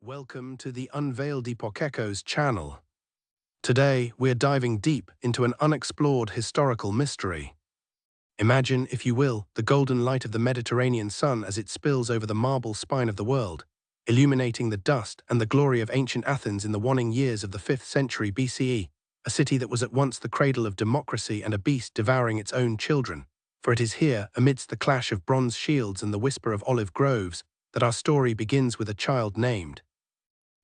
Welcome to the Unveiled Epoch Echoes channel. Today, we're diving deep into an unexplored historical mystery. Imagine, if you will, the golden light of the Mediterranean sun as it spills over the marble spine of the world, illuminating the dust and the glory of ancient Athens in the waning years of the 5th century BCE, a city that was at once the cradle of democracy and a beast devouring its own children. For it is here, amidst the clash of bronze shields and the whisper of olive groves, that our story begins with a child named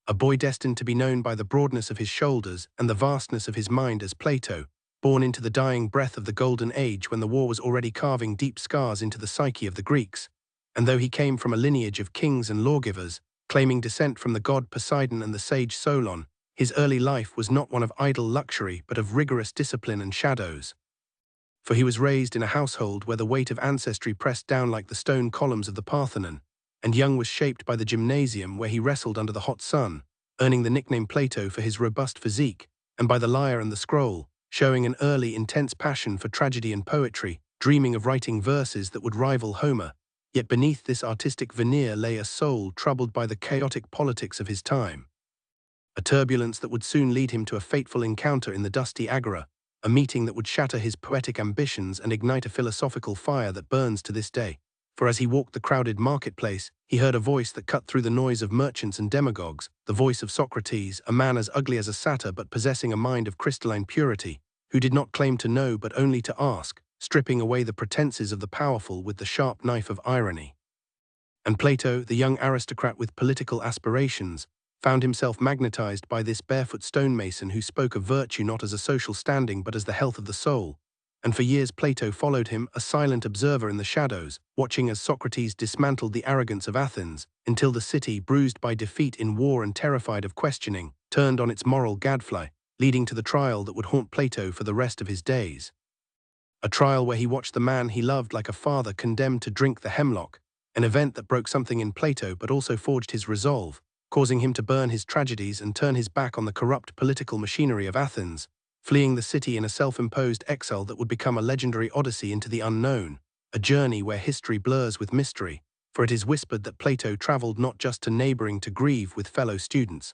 a boy destined to be known by the broadness of his shoulders and the vastness of his mind as Plato, born into the dying breath of the Golden Age when the war was already carving deep scars into the psyche of the Greeks. And though he came from a lineage of kings and lawgivers, claiming descent from the god Poseidon and the sage Solon, his early life was not one of idle luxury but of rigorous discipline and shadows. For he was raised in a household where the weight of ancestry pressed down like the stone columns of the Parthenon, and young was shaped by the gymnasium where he wrestled under the hot sun, earning the nickname Plato for his robust physique, and by the lyre and the scroll, showing an early intense passion for tragedy and poetry, dreaming of writing verses that would rival Homer. Yet beneath this artistic veneer lay a soul troubled by the chaotic politics of his time. A turbulence that would soon lead him to a fateful encounter in the dusty agora, a meeting that would shatter his poetic ambitions and ignite a philosophical fire that burns to this day. For as he walked the crowded marketplace, he heard a voice that cut through the noise of merchants and demagogues, the voice of Socrates, a man as ugly as a satyr but possessing a mind of crystalline purity, who did not claim to know but only to ask, stripping away the pretenses of the powerful with the sharp knife of irony. And Plato, the young aristocrat with political aspirations, found himself magnetized by this barefoot stonemason who spoke of virtue not as a social standing but as the health of the soul. And for years Plato followed him, a silent observer in the shadows, watching as Socrates dismantled the arrogance of Athens, until the city, bruised by defeat in war and terrified of questioning, turned on its moral gadfly, leading to the trial that would haunt Plato for the rest of his days. A trial where he watched the man he loved like a father condemned to drink the hemlock, an event that broke something in Plato but also forged his resolve, causing him to burn his tragedies and turn his back on the corrupt political machinery of Athens, fleeing the city in a self-imposed exile that would become a legendary odyssey into the unknown, a journey where history blurs with mystery, for it is whispered that Plato traveled not just to neighboring to grieve with fellow students,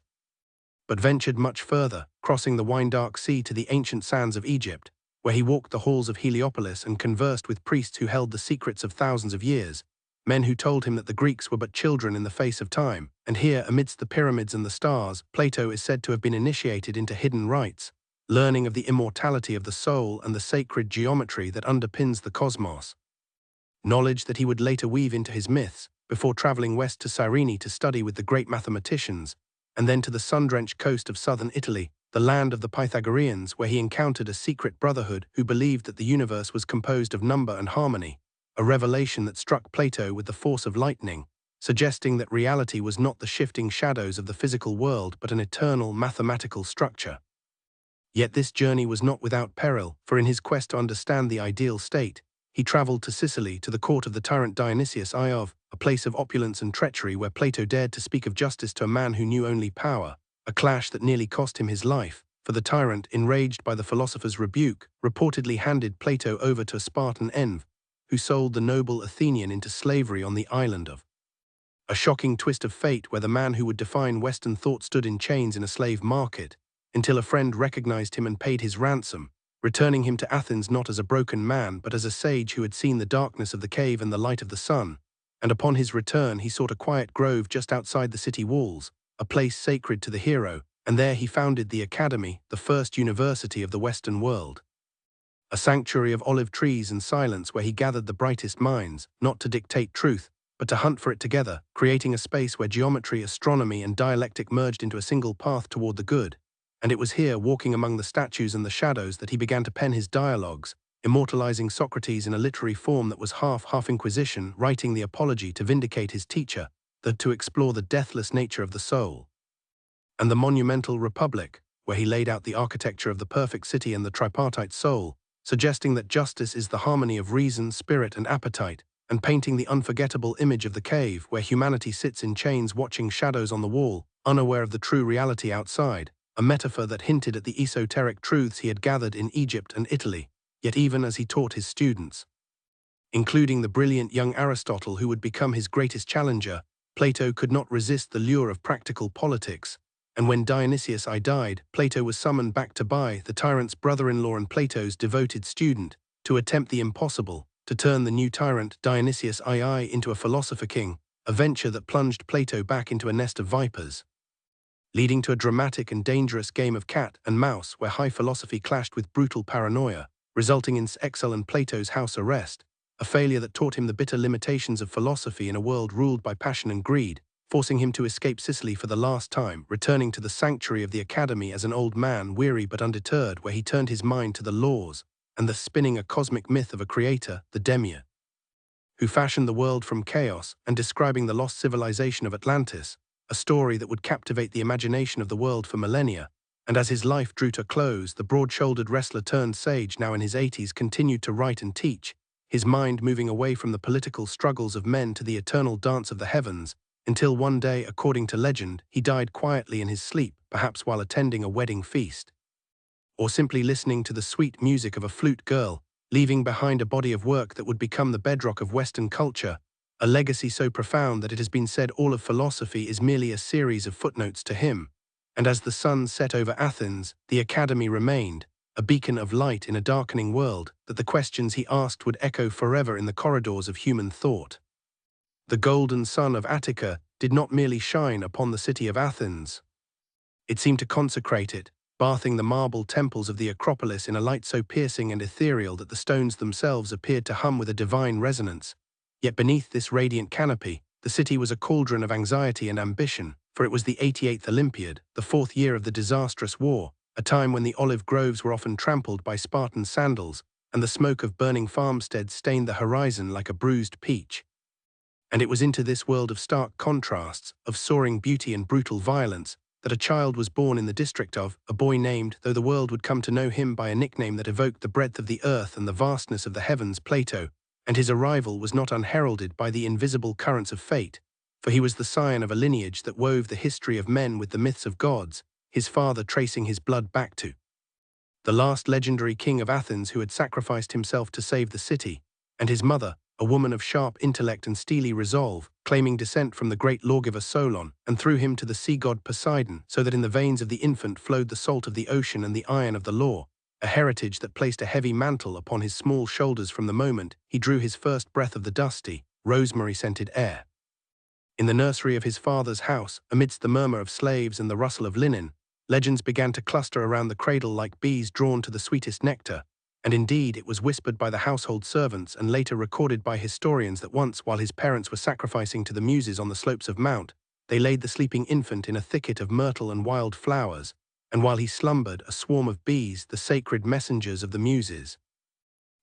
but ventured much further, crossing the wine-dark sea to the ancient sands of Egypt, where he walked the halls of Heliopolis and conversed with priests who held the secrets of thousands of years, men who told him that the Greeks were but children in the face of time. And here, amidst the pyramids and the stars, Plato is said to have been initiated into hidden rites, learning of the immortality of the soul and the sacred geometry that underpins the cosmos. Knowledge that he would later weave into his myths, before traveling west to Cyrene to study with the great mathematicians, and then to the sun-drenched coast of southern Italy, the land of the Pythagoreans, where he encountered a secret brotherhood who believed that the universe was composed of number and harmony, a revelation that struck Plato with the force of lightning, suggesting that reality was not the shifting shadows of the physical world but an eternal mathematical structure. Yet this journey was not without peril, for in his quest to understand the ideal state, he traveled to Sicily, to the court of the tyrant Dionysius I of, a place of opulence and treachery where Plato dared to speak of justice to a man who knew only power, a clash that nearly cost him his life, for the tyrant, enraged by the philosopher's rebuke, reportedly handed Plato over to a Spartan env, who sold the noble Athenian into slavery on the island of. A shocking twist of fate where the man who would define Western thought stood in chains in a slave market, until a friend recognized him and paid his ransom, returning him to Athens not as a broken man but as a sage who had seen the darkness of the cave and the light of the sun. And upon his return he sought a quiet grove just outside the city walls, a place sacred to the hero, and there he founded the Academy, the first university of the Western world. A sanctuary of olive trees and silence where he gathered the brightest minds, not to dictate truth, but to hunt for it together, creating a space where geometry, astronomy, and dialectic merged into a single path toward the good. And it was here, walking among the statues and the shadows, that he began to pen his dialogues, immortalizing Socrates in a literary form that was half inquisition, writing the apology to vindicate his teacher, that to explore the deathless nature of the soul. And the monumental Republic, where he laid out the architecture of the perfect city and the tripartite soul, suggesting that justice is the harmony of reason, spirit, and appetite, and painting the unforgettable image of the cave, where humanity sits in chains watching shadows on the wall, unaware of the true reality outside, a metaphor that hinted at the esoteric truths he had gathered in Egypt and Italy, yet even as he taught his students, including the brilliant young Aristotle who would become his greatest challenger, Plato could not resist the lure of practical politics, and when Dionysius I died, Plato was summoned back to Bai, the tyrant's brother-in-law and Plato's devoted student, to attempt the impossible, to turn the new tyrant Dionysius II into a philosopher king, a venture that plunged Plato back into a nest of vipers, leading to a dramatic and dangerous game of cat and mouse where high philosophy clashed with brutal paranoia, resulting in his exile and Plato's house arrest, a failure that taught him the bitter limitations of philosophy in a world ruled by passion and greed, forcing him to escape Sicily for the last time, returning to the sanctuary of the academy as an old man, weary but undeterred, where he turned his mind to the laws and the spinning a cosmic myth of a creator, the Demiurge, who fashioned the world from chaos, and describing the lost civilization of Atlantis, a story that would captivate the imagination of the world for millennia. And as his life drew to a close, the broad-shouldered wrestler turned sage, now in his 80s, continued to write and teach, his mind moving away from the political struggles of men to the eternal dance of the heavens, until one day, according to legend, he died quietly in his sleep, perhaps while attending a wedding feast, or simply listening to the sweet music of a flute girl, leaving behind a body of work that would become the bedrock of Western culture, a legacy so profound that it has been said all of philosophy is merely a series of footnotes to him. And as the sun set over Athens, the academy remained, a beacon of light in a darkening world, that the questions he asked would echo forever in the corridors of human thought. The golden sun of Attica did not merely shine upon the city of Athens. It seemed to consecrate it, bathing the marble temples of the Acropolis in a light so piercing and ethereal that the stones themselves appeared to hum with a divine resonance. Yet beneath this radiant canopy, the city was a cauldron of anxiety and ambition, for it was the 88th Olympiad, the 4th year of the disastrous war, a time when the olive groves were often trampled by Spartan sandals, and the smoke of burning farmsteads stained the horizon like a bruised peach. And it was into this world of stark contrasts, of soaring beauty and brutal violence, that a child was born in the district of, a boy named, though the world would come to know him by a nickname that evoked the breadth of the earth and the vastness of the heavens, Plato, and his arrival was not unheralded by the invisible currents of fate, for he was the scion of a lineage that wove the history of men with the myths of gods, his father tracing his blood back to the last legendary king of Athens who had sacrificed himself to save the city, and his mother, a woman of sharp intellect and steely resolve, claiming descent from the great lawgiver Solon, and threw him to the sea god Poseidon, so that in the veins of the infant flowed the salt of the ocean and the iron of the law, a heritage that placed a heavy mantle upon his small shoulders from the moment he drew his first breath of the dusty, rosemary-scented air. In the nursery of his father's house, amidst the murmur of slaves and the rustle of linen, legends began to cluster around the cradle like bees drawn to the sweetest nectar, and indeed it was whispered by the household servants and later recorded by historians that once, while his parents were sacrificing to the muses on the slopes of Mount, they laid the sleeping infant in a thicket of myrtle and wild flowers, and while he slumbered, a swarm of bees, the sacred messengers of the muses,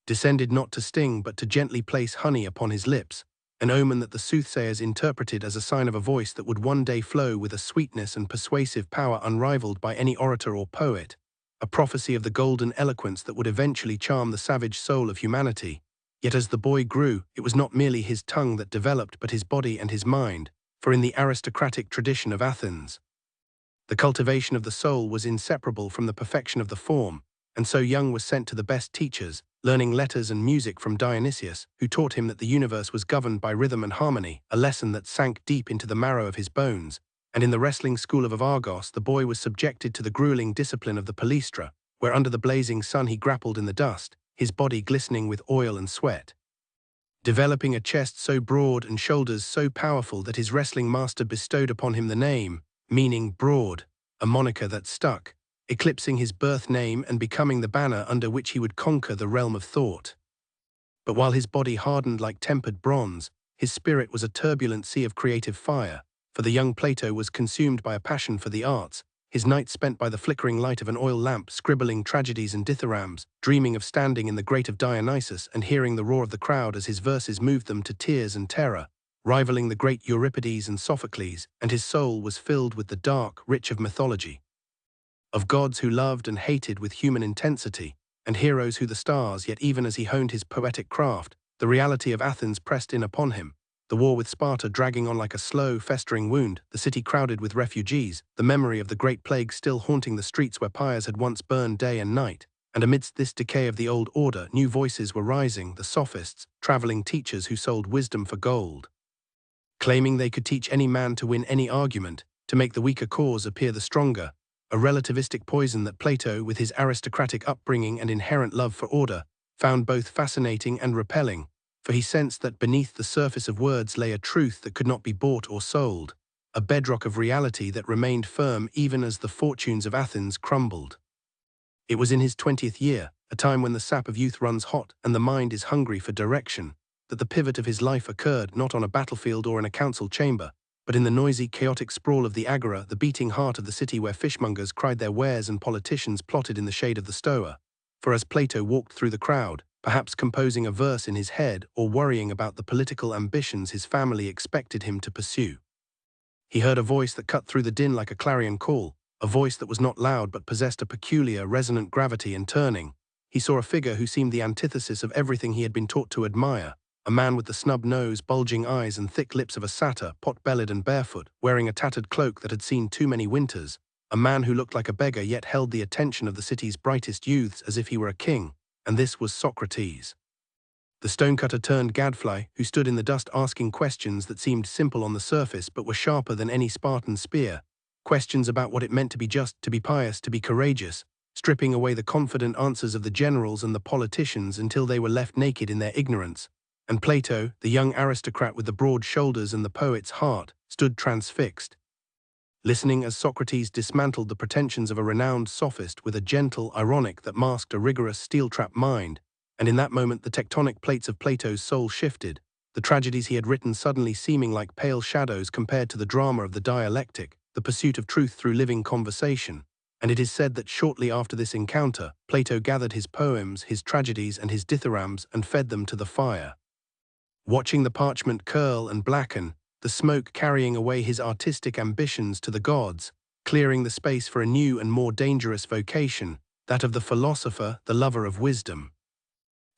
descended not to sting but to gently place honey upon his lips, an omen that the soothsayers interpreted as a sign of a voice that would one day flow with a sweetness and persuasive power unrivaled by any orator or poet, a prophecy of the golden eloquence that would eventually charm the savage soul of humanity. Yet as the boy grew, it was not merely his tongue that developed but his body and his mind, for in the aristocratic tradition of Athens, the cultivation of the soul was inseparable from the perfection of the form, and so young was sent to the best teachers, learning letters and music from Dionysius, who taught him that the universe was governed by rhythm and harmony, a lesson that sank deep into the marrow of his bones. And in the wrestling school of Argos, the boy was subjected to the grueling discipline of the palaestra, where under the blazing sun he grappled in the dust, his body glistening with oil and sweat, developing a chest so broad and shoulders so powerful that his wrestling master bestowed upon him the name, meaning broad, a moniker that stuck, eclipsing his birth name and becoming the banner under which he would conquer the realm of thought. But while his body hardened like tempered bronze, his spirit was a turbulent sea of creative fire, for the young Plato was consumed by a passion for the arts, his nights spent by the flickering light of an oil lamp scribbling tragedies and dithyrambs, dreaming of standing in the grate of Dionysus and hearing the roar of the crowd as his verses moved them to tears and terror, rivaling the great Euripides and Sophocles, and his soul was filled with the dark, rich of mythology, of gods who loved and hated with human intensity, and heroes who the stars, yet even as he honed his poetic craft, the reality of Athens pressed in upon him, the war with Sparta dragging on like a slow, festering wound, the city crowded with refugees, the memory of the great plague still haunting the streets where pyres had once burned day and night, and amidst this decay of the old order, new voices were rising, the sophists, traveling teachers who sold wisdom for gold, claiming they could teach any man to win any argument, to make the weaker cause appear the stronger, a relativistic poison that Plato, with his aristocratic upbringing and inherent love for order, found both fascinating and repelling, for he sensed that beneath the surface of words lay a truth that could not be bought or sold, a bedrock of reality that remained firm even as the fortunes of Athens crumbled. It was in his 20th year, a time when the sap of youth runs hot and the mind is hungry for direction, that the pivot of his life occurred not on a battlefield or in a council chamber, but in the noisy, chaotic sprawl of the agora, the beating heart of the city where fishmongers cried their wares and politicians plotted in the shade of the stoa. For as Plato walked through the crowd, perhaps composing a verse in his head or worrying about the political ambitions his family expected him to pursue, he heard a voice that cut through the din like a clarion call, a voice that was not loud but possessed a peculiar, resonant gravity, and turning, he saw a figure who seemed the antithesis of everything he had been taught to admire, a man with the snub nose, bulging eyes, and thick lips of a satyr, pot-bellied and barefoot, wearing a tattered cloak that had seen too many winters, a man who looked like a beggar yet held the attention of the city's brightest youths as if he were a king, and this was Socrates. The stonecutter turned gadfly, who stood in the dust asking questions that seemed simple on the surface but were sharper than any Spartan spear, questions about what it meant to be just, to be pious, to be courageous, stripping away the confident answers of the generals and the politicians until they were left naked in their ignorance. And Plato, the young aristocrat with the broad shoulders and the poet's heart, stood transfixed, listening as Socrates dismantled the pretensions of a renowned sophist with a gentle ironic that masked a rigorous steel-trap mind, and in that moment the tectonic plates of Plato's soul shifted, the tragedies he had written suddenly seeming like pale shadows compared to the drama of the dialectic, the pursuit of truth through living conversation. And it is said that shortly after this encounter, Plato gathered his poems, his tragedies, and his dithyrambs and fed them to the fire. Watching the parchment curl and blacken, the smoke carrying away his artistic ambitions to the gods, clearing the space for a new and more dangerous vocation, that of the philosopher, the lover of wisdom.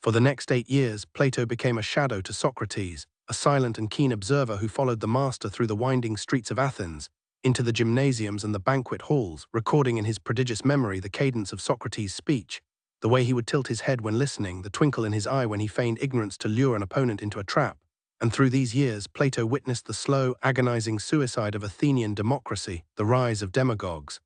For the next 8 years, Plato became a shadow to Socrates, a silent and keen observer who followed the master through the winding streets of Athens, into the gymnasiums and the banquet halls, recording in his prodigious memory the cadence of Socrates' speech, the way he would tilt his head when listening, the twinkle in his eye when he feigned ignorance to lure an opponent into a trap. And through these years, Plato witnessed the slow, agonizing suicide of Athenian democracy, the rise of demagogues.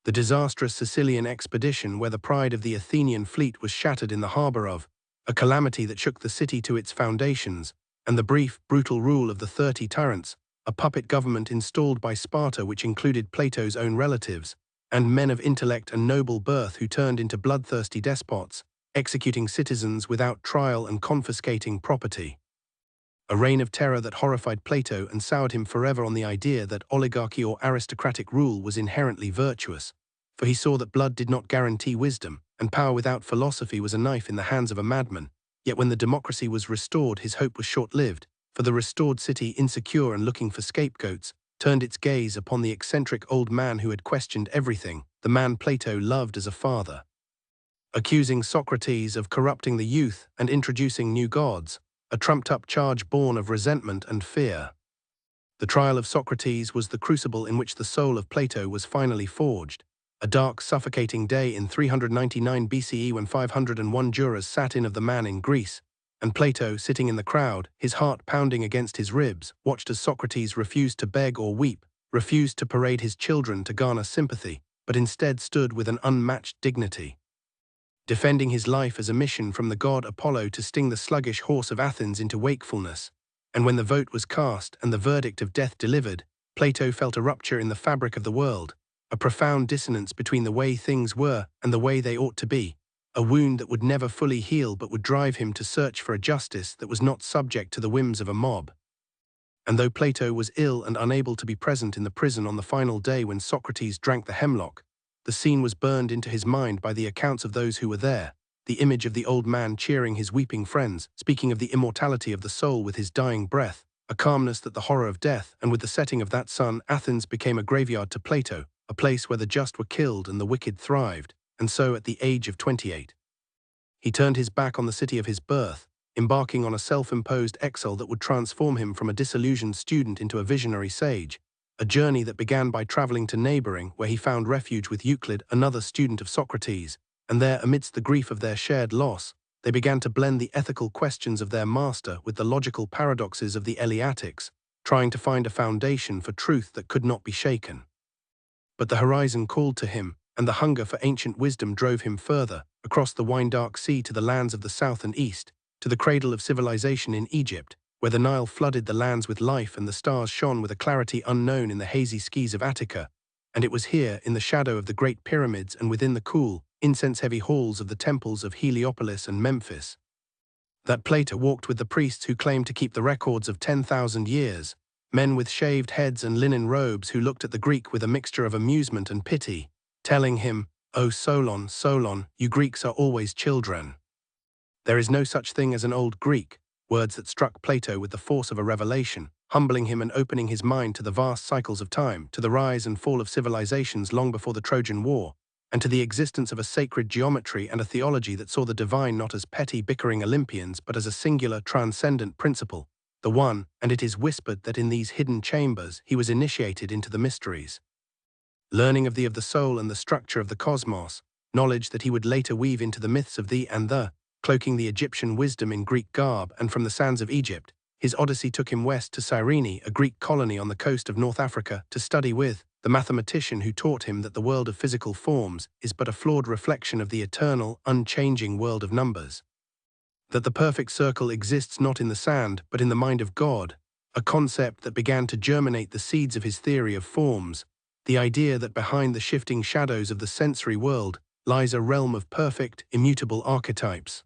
The disastrous Sicilian expedition where the pride of the Athenian fleet was shattered in the harbor of, a calamity that shook the city to its foundations, and the brief, brutal rule of the 30 tyrants, a puppet government installed by Sparta which included Plato's own relatives, and men of intellect and noble birth who turned into bloodthirsty despots, executing citizens without trial and confiscating property. A reign of terror that horrified Plato and soured him forever on the idea that oligarchy or aristocratic rule was inherently virtuous, for he saw that blood did not guarantee wisdom, and power without philosophy was a knife in the hands of a madman. Yet when the democracy was restored, his hope was short-lived, for the restored city, insecure and looking for scapegoats, turned its gaze upon the eccentric old man who had questioned everything, the man Plato loved as a father. Accusing Socrates of corrupting the youth and introducing new gods, a trumped-up charge born of resentment and fear. The trial of Socrates was the crucible in which the soul of Plato was finally forged, a dark, suffocating day in 399 BCE when 501 jurors sat in of the man in Greece, and Plato, sitting in the crowd, his heart pounding against his ribs, watched as Socrates refused to beg or weep, refused to parade his children to garner sympathy, but instead stood with an unmatched dignity, defending his life as a mission from the god Apollo to sting the sluggish horse of Athens into wakefulness. And when the vote was cast and the verdict of death delivered, Plato felt a rupture in the fabric of the world, a profound dissonance between the way things were and the way they ought to be, a wound that would never fully heal but would drive him to search for a justice that was not subject to the whims of a mob. And though Plato was ill and unable to be present in the prison on the final day when Socrates drank the hemlock, the scene was burned into his mind by the accounts of those who were there, the image of the old man cheering his weeping friends, speaking of the immortality of the soul with his dying breath, a calmness that the horror of death, and with the setting of that sun, Athens became a graveyard to Plato, a place where the just were killed and the wicked thrived, and so at the age of 28. He turned his back on the city of his birth, embarking on a self-imposed exile that would transform him from a disillusioned student into a visionary sage, a journey that began by traveling to neighboring, where he found refuge with Euclid, another student of Socrates, and there, amidst the grief of their shared loss, they began to blend the ethical questions of their master with the logical paradoxes of the Eleatics, trying to find a foundation for truth that could not be shaken. But the horizon called to him, and the hunger for ancient wisdom drove him further, across the wine-dark sea to the lands of the south and east, to the cradle of civilization in Egypt, where the Nile flooded the lands with life and the stars shone with a clarity unknown in the hazy skies of Attica. And it was here, in the shadow of the great pyramids and within the cool, incense-heavy halls of the temples of Heliopolis and Memphis, that Plato walked with the priests who claimed to keep the records of 10,000 years, men with shaved heads and linen robes who looked at the Greek with a mixture of amusement and pity, telling him, "O Solon, Solon, you Greeks are always children. There is no such thing as an old Greek," words that struck Plato with the force of a revelation, humbling him and opening his mind to the vast cycles of time, to the rise and fall of civilizations long before the Trojan War, and to the existence of a sacred geometry and a theology that saw the divine not as petty bickering Olympians but as a singular transcendent principle, the one, and it is whispered that in these hidden chambers he was initiated into the mysteries. Learning of the soul and the structure of the cosmos, knowledge that he would later weave into the myths of the and the, cloaking the Egyptian wisdom in Greek garb, and from the sands of Egypt, his odyssey took him west to Cyrene, a Greek colony on the coast of North Africa, to study with the mathematician who taught him that the world of physical forms is but a flawed reflection of the eternal, unchanging world of numbers. That the perfect circle exists not in the sand, but in the mind of God, a concept that began to germinate the seeds of his theory of forms, the idea that behind the shifting shadows of the sensory world lies a realm of perfect, immutable archetypes.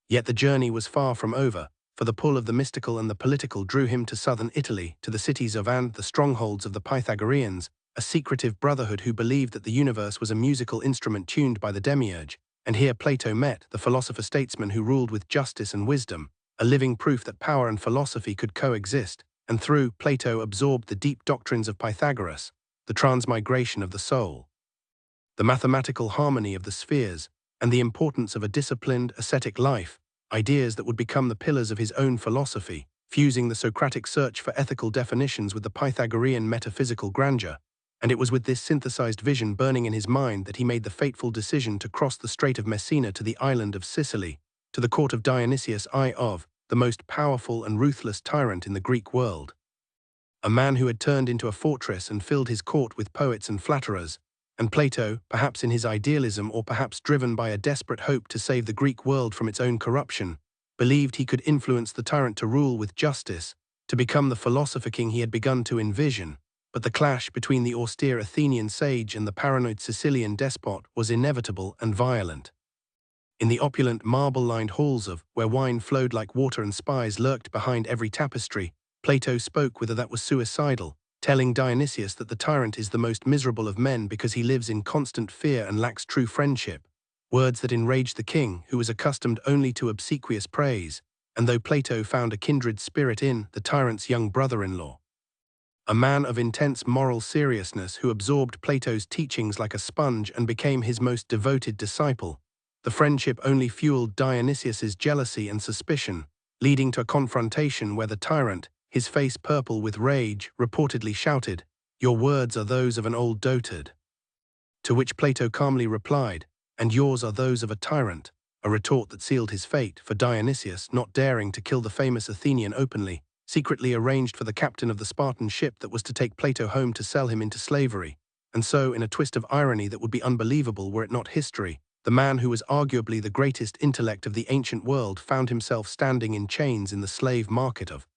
Yet the journey was far from over, for the pull of the mystical and the political drew him to southern Italy, to the cities of and the strongholds of the Pythagoreans, a secretive brotherhood who believed that the universe was a musical instrument tuned by the demiurge, and here Plato met the philosopher-statesman who ruled with justice and wisdom, a living proof that power and philosophy could coexist, and through Plato absorbed the deep doctrines of Pythagoras, the transmigration of the soul, the mathematical harmony of the spheres, and the importance of a disciplined, ascetic life, ideas that would become the pillars of his own philosophy, fusing the Socratic search for ethical definitions with the Pythagorean metaphysical grandeur. And it was with this synthesized vision burning in his mind that he made the fateful decision to cross the Strait of Messina to the island of Sicily, to the court of Dionysius I of, the most powerful and ruthless tyrant in the Greek world. A man who had turned into a fortress and filled his court with poets and flatterers, and Plato, perhaps in his idealism or perhaps driven by a desperate hope to save the Greek world from its own corruption, believed he could influence the tyrant to rule with justice, to become the philosopher king he had begun to envision. But the clash between the austere Athenian sage and the paranoid Sicilian despot was inevitable and violent. In the opulent marble-lined halls of, where wine flowed like water and spies lurked behind every tapestry, Plato spoke with a that was suicidal, telling Dionysius that the tyrant is the most miserable of men because he lives in constant fear and lacks true friendship, words that enraged the king, who was accustomed only to obsequious praise, and though Plato found a kindred spirit in the tyrant's young brother-in-law, a man of intense moral seriousness who absorbed Plato's teachings like a sponge and became his most devoted disciple, the friendship only fueled Dionysius's jealousy and suspicion, leading to a confrontation where the tyrant, his face purple with rage, reportedly shouted, "Your words are those of an old dotard." To which Plato calmly replied, "And yours are those of a tyrant," a retort that sealed his fate, for Dionysius, not daring to kill the famous Athenian openly, secretly arranged for the captain of the Spartan ship that was to take Plato home to sell him into slavery. And so, in a twist of irony that would be unbelievable were it not history, the man who was arguably the greatest intellect of the ancient world found himself standing in chains in the slave market of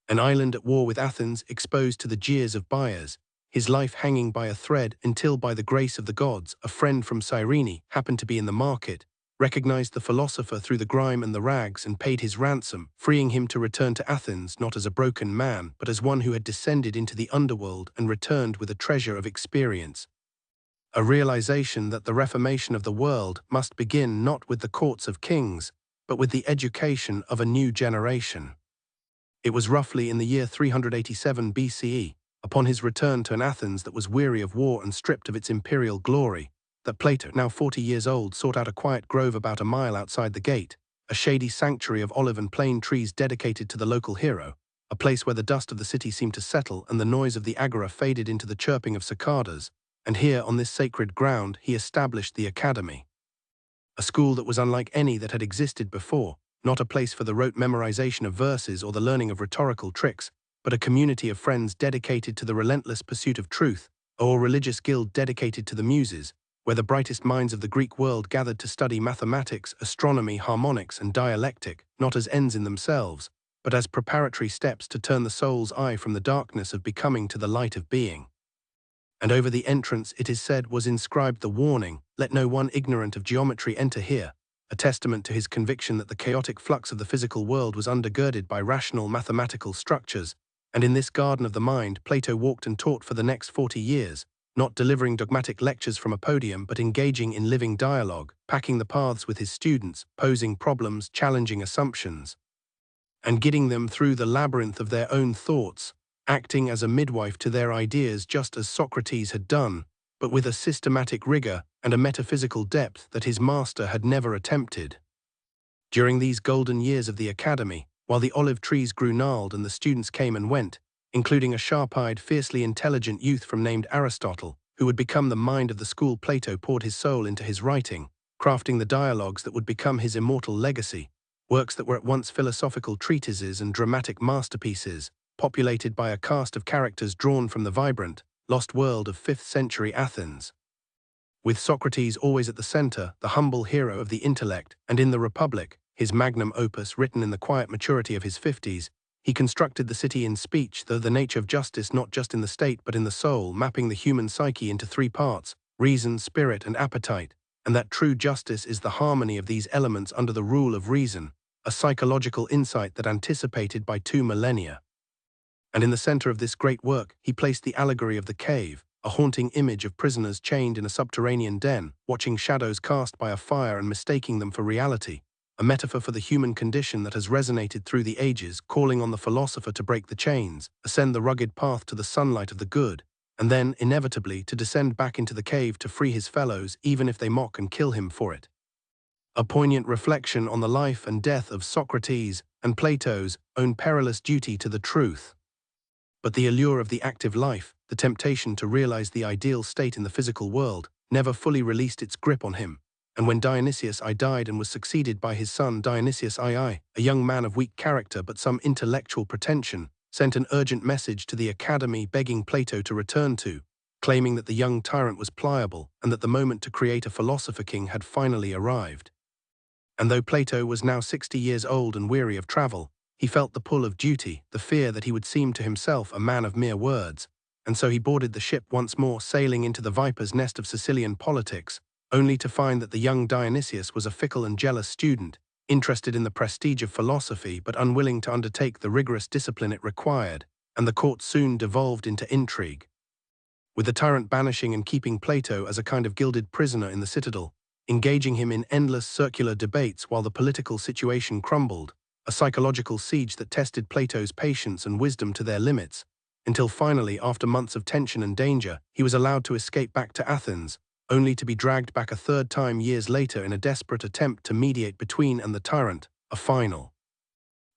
an island at war with Athens, exposed to the jeers of buyers, his life hanging by a thread until, by the grace of the gods, a friend from Cyrene happened to be in the market, recognized the philosopher through the grime and the rags and paid his ransom, freeing him to return to Athens not as a broken man but as one who had descended into the underworld and returned with a treasure of experience. A realization that the reformation of the world must begin not with the courts of kings, but with the education of a new generation. It was roughly in the year 387 BCE, upon his return to an Athens that was weary of war and stripped of its imperial glory, that Plato, now 40 years old, sought out a quiet grove about a mile outside the gate, a shady sanctuary of olive and plane trees dedicated to the local hero, a place where the dust of the city seemed to settle and the noise of the agora faded into the chirping of cicadas, and here on this sacred ground he established the academy. A school that was unlike any that had existed before, not a place for the rote memorization of verses or the learning of rhetorical tricks, but a community of friends dedicated to the relentless pursuit of truth, or a religious guild dedicated to the Muses, where the brightest minds of the Greek world gathered to study mathematics, astronomy, harmonics, and dialectic, not as ends in themselves, but as preparatory steps to turn the soul's eye from the darkness of becoming to the light of being. And over the entrance, it is said, was inscribed the warning, "Let no one ignorant of geometry enter here," a testament to his conviction that the chaotic flux of the physical world was undergirded by rational mathematical structures. And in this garden of the mind, Plato walked and taught for the next 40 years, not delivering dogmatic lectures from a podium, but engaging in living dialogue, packing the paths with his students, posing problems, challenging assumptions, and guiding them through the labyrinth of their own thoughts, acting as a midwife to their ideas just as Socrates had done, but with a systematic rigor and a metaphysical depth that his master had never attempted. During these golden years of the academy, while the olive trees grew gnarled and the students came and went, including a sharp-eyed, fiercely intelligent youth from named Aristotle, who would become the mind of the school, Plato poured his soul into his writing, crafting the dialogues that would become his immortal legacy, works that were at once philosophical treatises and dramatic masterpieces, populated by a cast of characters drawn from the vibrant, lost world of 5th-century Athens. With Socrates always at the center, the humble hero of the intellect, and in the Republic, his magnum opus written in the quiet maturity of his 50s, he constructed the city in speech, though the nature of justice not just in the state but in the soul, mapping the human psyche into 3 parts, reason, spirit, and appetite, and that true justice is the harmony of these elements under the rule of reason, a psychological insight that anticipated by 2 millennia. And in the center of this great work, he placed the allegory of the cave, a haunting image of prisoners chained in a subterranean den, watching shadows cast by a fire and mistaking them for reality, a metaphor for the human condition that has resonated through the ages, calling on the philosopher to break the chains, ascend the rugged path to the sunlight of the good, and then, inevitably, to descend back into the cave to free his fellows, even if they mock and kill him for it. A poignant reflection on the life and death of Socrates and Plato's own perilous duty to the truth. But the allure of the active life, the temptation to realize the ideal state in the physical world, never fully released its grip on him. And when Dionysius I died and was succeeded by his son Dionysius II, a young man of weak character but some intellectual pretension, sent an urgent message to the academy begging Plato to return to, claiming that the young tyrant was pliable and that the moment to create a philosopher king had finally arrived. And though Plato was now 60 years old and weary of travel, he felt the pull of duty, the fear that he would seem to himself a man of mere words, and so he boarded the ship once more, sailing into the viper's nest of Sicilian politics, only to find that the young Dionysius was a fickle and jealous student, interested in the prestige of philosophy but unwilling to undertake the rigorous discipline it required, and the court soon devolved into intrigue. With the tyrant banishing and keeping Plato as a kind of gilded prisoner in the citadel, engaging him in endless circular debates while the political situation crumbled, a psychological siege that tested Plato's patience and wisdom to their limits, until finally, after months of tension and danger, he was allowed to escape back to Athens, only to be dragged back a 3rd time years later in a desperate attempt to mediate between and the tyrant, a final,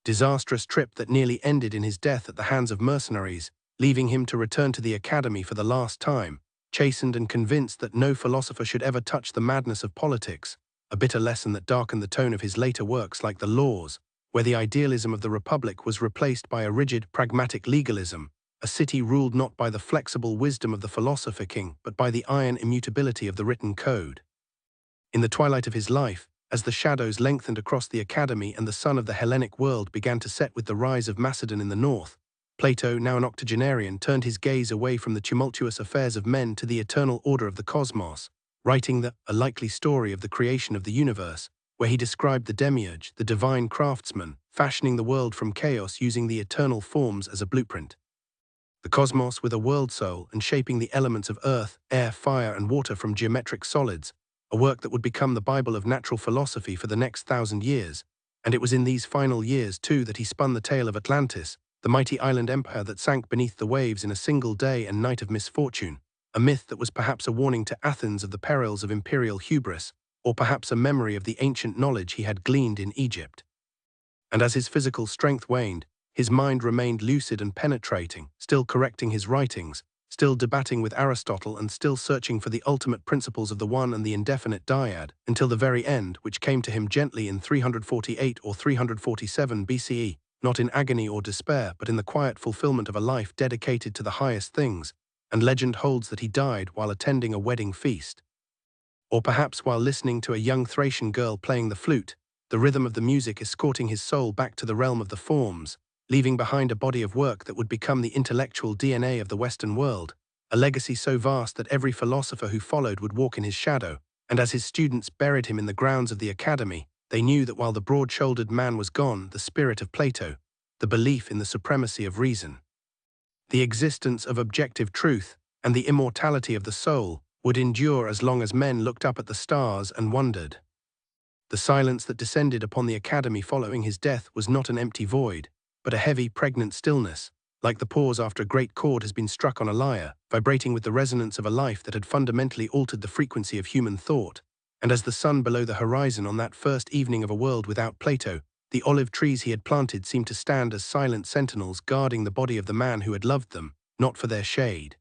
disastrous trip that nearly ended in his death at the hands of mercenaries, leaving him to return to the academy for the last time, chastened and convinced that no philosopher should ever touch the madness of politics, a bitter lesson that darkened the tone of his later works like the Laws, where the idealism of the Republic was replaced by a rigid, pragmatic legalism, a city ruled not by the flexible wisdom of the philosopher king, but by the iron immutability of the written code. In the twilight of his life, as the shadows lengthened across the academy and the sun of the Hellenic world began to set with the rise of Macedon in the north, Plato, now an octogenarian, turned his gaze away from the tumultuous affairs of men to the eternal order of the cosmos, writing A Likely Story of the Creation of the Universe, where he described the demiurge, the divine craftsman, fashioning the world from chaos using the eternal forms as a blueprint. The cosmos with a world soul and shaping the elements of earth, air, fire, and water from geometric solids, a work that would become the Bible of natural philosophy for the next 1,000 years. And it was in these final years, too, that he spun the tale of Atlantis, the mighty island empire that sank beneath the waves in a single day and night of misfortune, a myth that was perhaps a warning to Athens of the perils of imperial hubris, or perhaps a memory of the ancient knowledge he had gleaned in Egypt. And as his physical strength waned, his mind remained lucid and penetrating, still correcting his writings, still debating with Aristotle and still searching for the ultimate principles of the one and the indefinite dyad, until the very end, which came to him gently in 348 or 347 BCE, not in agony or despair, but in the quiet fulfillment of a life dedicated to the highest things, and legend holds that he died while attending a wedding feast. Or perhaps while listening to a young Thracian girl playing the flute, the rhythm of the music escorting his soul back to the realm of the forms, leaving behind a body of work that would become the intellectual DNA of the Western world, a legacy so vast that every philosopher who followed would walk in his shadow, and as his students buried him in the grounds of the academy, they knew that while the broad-shouldered man was gone, the spirit of Plato, the belief in the supremacy of reason, the existence of objective truth, and the immortality of the soul, would endure as long as men looked up at the stars and wondered. The silence that descended upon the academy following his death was not an empty void, but a heavy, pregnant stillness, like the pause after a great chord has been struck on a lyre, vibrating with the resonance of a life that had fundamentally altered the frequency of human thought. And as the sun below the horizon on that first evening of a world without Plato, the olive trees he had planted seemed to stand as silent sentinels guarding the body of the man who had loved them, not for their shade,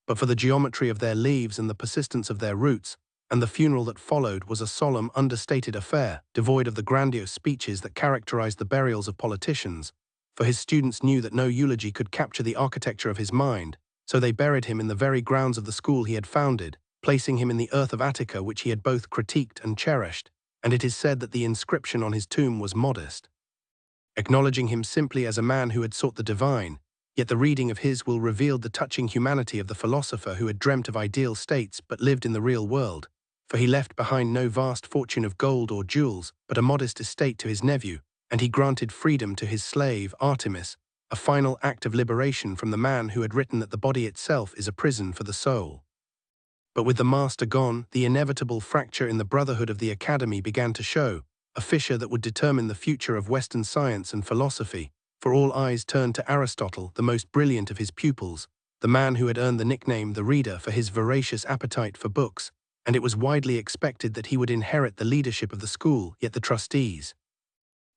but for the geometry of their leaves and the persistence of their roots. And the funeral that followed was a solemn, understated affair, devoid of the grandiose speeches that characterized the burials of politicians, for his students knew that no eulogy could capture the architecture of his mind, so they buried him in the very grounds of the school he had founded, placing him in the earth of Attica which he had both critiqued and cherished, and it is said that the inscription on his tomb was modest, acknowledging him simply as a man who had sought the divine. Yet the reading of his will revealed the touching humanity of the philosopher who had dreamt of ideal states but lived in the real world, for he left behind no vast fortune of gold or jewels, but a modest estate to his nephew, and he granted freedom to his slave, Artemis, a final act of liberation from the man who had written that the body itself is a prison for the soul. But with the master gone, the inevitable fracture in the brotherhood of the academy began to show, a fissure that would determine the future of Western science and philosophy, for all eyes turned to Aristotle, the most brilliant of his pupils, the man who had earned the nickname the Reader for his voracious appetite for books, and it was widely expected that he would inherit the leadership of the school. Yet the trustees,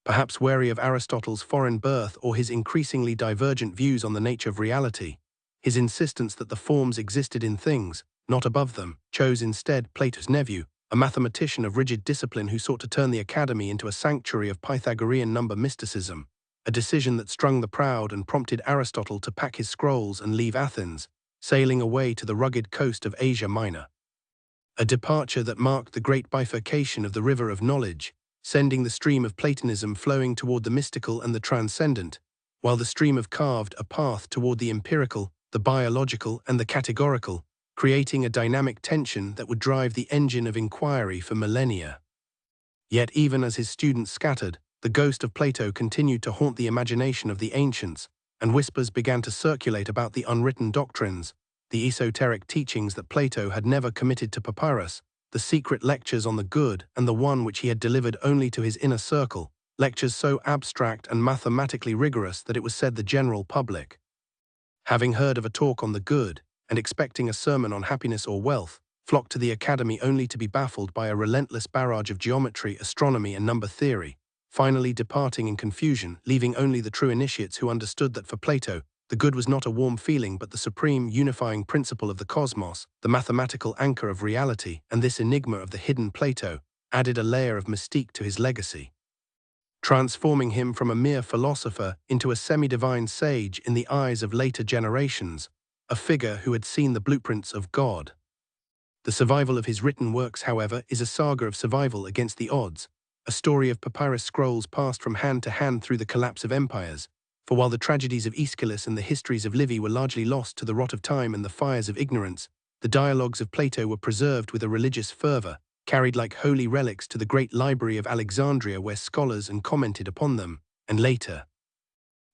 perhaps wary of Aristotle's foreign birth or his increasingly divergent views on the nature of reality, his insistence that the forms existed in things, not above them, chose instead Plato's nephew, a mathematician of rigid discipline who sought to turn the academy into a sanctuary of Pythagorean number mysticism, a decision that strung the proud and prompted Aristotle to pack his scrolls and leave Athens, sailing away to the rugged coast of Asia Minor. A departure that marked the great bifurcation of the river of knowledge, sending the stream of Platonism flowing toward the mystical and the transcendent, while the stream of carved a path toward the empirical, the biological, and the categorical, creating a dynamic tension that would drive the engine of inquiry for millennia. Yet even as his students scattered, the ghost of Plato continued to haunt the imagination of the ancients, and whispers began to circulate about the unwritten doctrines, the esoteric teachings that Plato had never committed to papyrus, the secret lectures on the good and the one which he had delivered only to his inner circle, lectures so abstract and mathematically rigorous that it was said the general public, having heard of a talk on the good and expecting a sermon on happiness or wealth, flocked to the academy only to be baffled by a relentless barrage of geometry, astronomy, and number theory, finally departing in confusion, leaving only the true initiates who understood that for Plato, the good was not a warm feeling but the supreme unifying principle of the cosmos, the mathematical anchor of reality, and this enigma of the hidden Plato added a layer of mystique to his legacy, transforming him from a mere philosopher into a semi-divine sage in the eyes of later generations, a figure who had seen the blueprints of God. The survival of his written works, however, is a saga of survival against the odds, a story of papyrus scrolls passed from hand to hand through the collapse of empires. For while the tragedies of Aeschylus and the histories of Livy were largely lost to the rot of time and the fires of ignorance, the dialogues of Plato were preserved with a religious fervor, carried like holy relics to the great library of Alexandria where scholars and commented upon them, and later,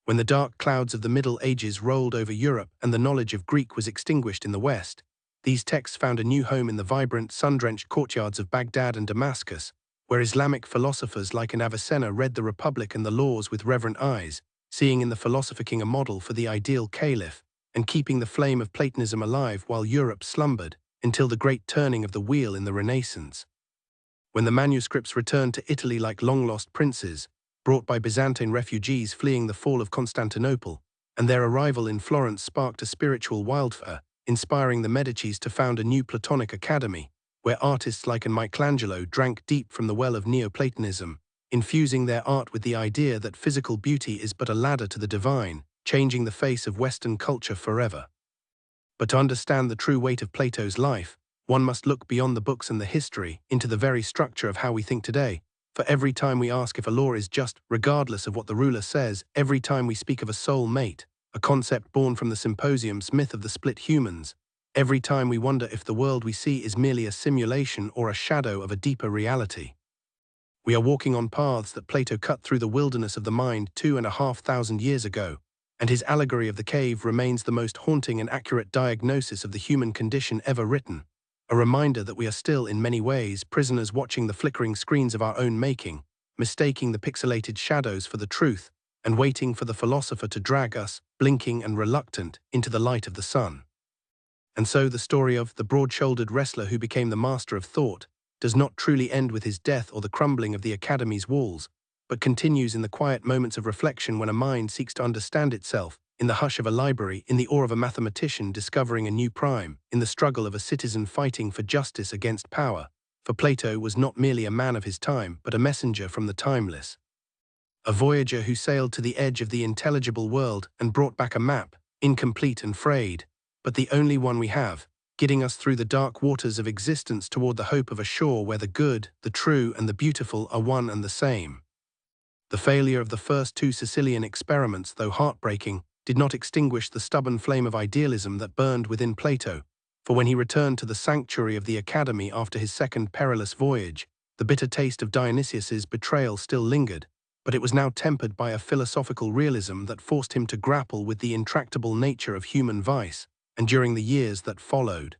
when the dark clouds of the Middle Ages rolled over Europe and the knowledge of Greek was extinguished in the West, these texts found a new home in the vibrant, sun-drenched courtyards of Baghdad and Damascus, where Islamic philosophers like an Avicenna read the Republic and the laws with reverent eyes, seeing in the philosopher king a model for the ideal caliph, and keeping the flame of Platonism alive while Europe slumbered, until the great turning of the wheel in the Renaissance, when the manuscripts returned to Italy like long-lost princes, brought by Byzantine refugees fleeing the fall of Constantinople, and their arrival in Florence sparked a spiritual wildfire, inspiring the Medicis to found a new Platonic academy, where artists like Michelangelo drank deep from the well of Neoplatonism, infusing their art with the idea that physical beauty is but a ladder to the divine, changing the face of Western culture forever. But to understand the true weight of Plato's life, one must look beyond the books and the history into the very structure of how we think today. For every time we ask if a law is just, regardless of what the ruler says, every time we speak of a soul mate, a concept born from the symposium's myth of the split humans, every time we wonder if the world we see is merely a simulation or a shadow of a deeper reality, we are walking on paths that Plato cut through the wilderness of the mind 2,500 years ago, and his allegory of the cave remains the most haunting and accurate diagnosis of the human condition ever written, a reminder that we are still, in many ways, prisoners watching the flickering screens of our own making, mistaking the pixelated shadows for the truth, and waiting for the philosopher to drag us, blinking and reluctant, into the light of the sun. And so the story of the broad-shouldered wrestler who became the master of thought does not truly end with his death or the crumbling of the academy's walls, but continues in the quiet moments of reflection when a mind seeks to understand itself, in the hush of a library, in the awe of a mathematician discovering a new prime, in the struggle of a citizen fighting for justice against power. For Plato was not merely a man of his time, but a messenger from the timeless. A voyager who sailed to the edge of the intelligible world and brought back a map, incomplete and frayed, but the only one we have, guiding us through the dark waters of existence toward the hope of a shore where the good, the true, and the beautiful are one and the same. The failure of the first two Sicilian experiments, though heartbreaking, did not extinguish the stubborn flame of idealism that burned within Plato, for when he returned to the sanctuary of the academy after his second perilous voyage, the bitter taste of Dionysius's betrayal still lingered, but it was now tempered by a philosophical realism that forced him to grapple with the intractable nature of human vice, and during the years that followed,